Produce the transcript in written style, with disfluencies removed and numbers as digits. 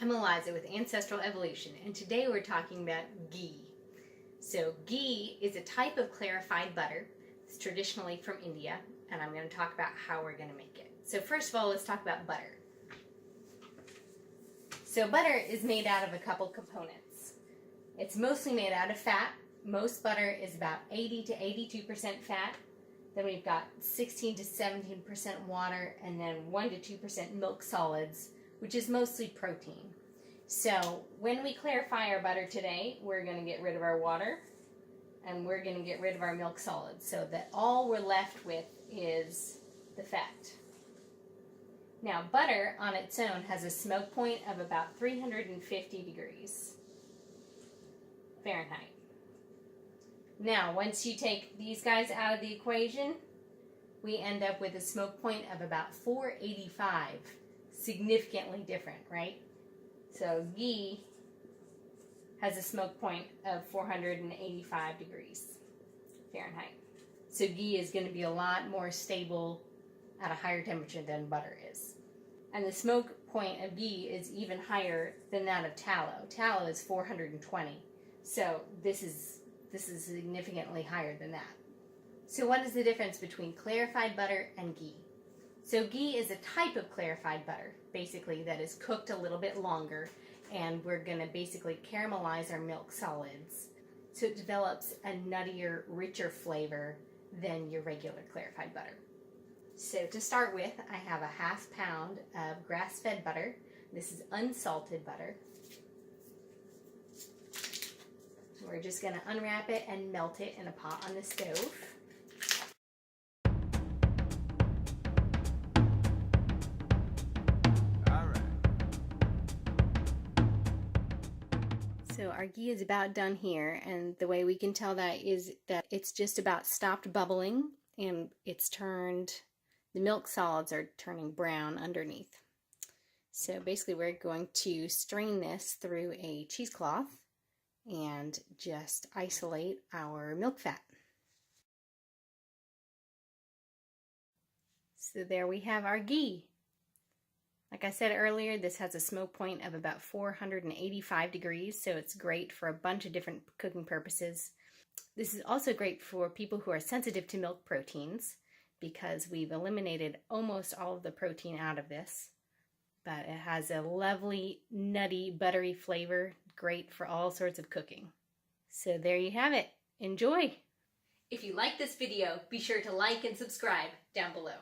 I'm Eliza with Ancestral Evolution, and today we're talking about ghee. So ghee is a type of clarified butter. It's traditionally from India, and I'm going to talk about how we're going to make it. So first of all, let's talk about butter. So butter is made out of a couple components. It's mostly made out of fat. Most butter is about 80 to 82% fat. Then we've got 16 to 17% water, and then 1 to 2% milk solids, which is mostly protein. So when we clarify our butter today, we're going to get rid of our water and we're going to get rid of our milk solids so that all we're left with is the fat. Now butter on its own has a smoke point of about 350 degrees Fahrenheit. Now once you take these guys out of the equation, we end up with a smoke point of about 485. Significantly different, right? So ghee has a smoke point of 485 degrees Fahrenheit. So ghee is going to be a lot more stable at a higher temperature than butter is. And the smoke point of ghee is even higher than that of tallow. Tallow is 420. So this is significantly higher than that. So what is the difference between clarified butter and ghee? So ghee is a type of clarified butter, basically, that is cooked a little bit longer, and we're going to basically caramelize our milk solids so it develops a nuttier, richer flavor than your regular clarified butter. So to start with, I have a ½ pound of grass-fed butter. This is unsalted butter. We're just going to unwrap it and melt it in a pot on the stove. So our ghee is about done here, and the way we can tell that is that it's just about stopped bubbling and the milk solids are turning brown underneath. So basically we're going to strain this through a cheesecloth and just isolate our milk fat. So there we have our ghee. Like I said earlier, this has a smoke point of about 485 degrees, so it's great for a bunch of different cooking purposes. This is also great for people who are sensitive to milk proteins because we've eliminated almost all of the protein out of this. But it has a lovely, nutty, buttery flavor, great for all sorts of cooking. So there you have it. Enjoy! If you like this video, be sure to like and subscribe down below.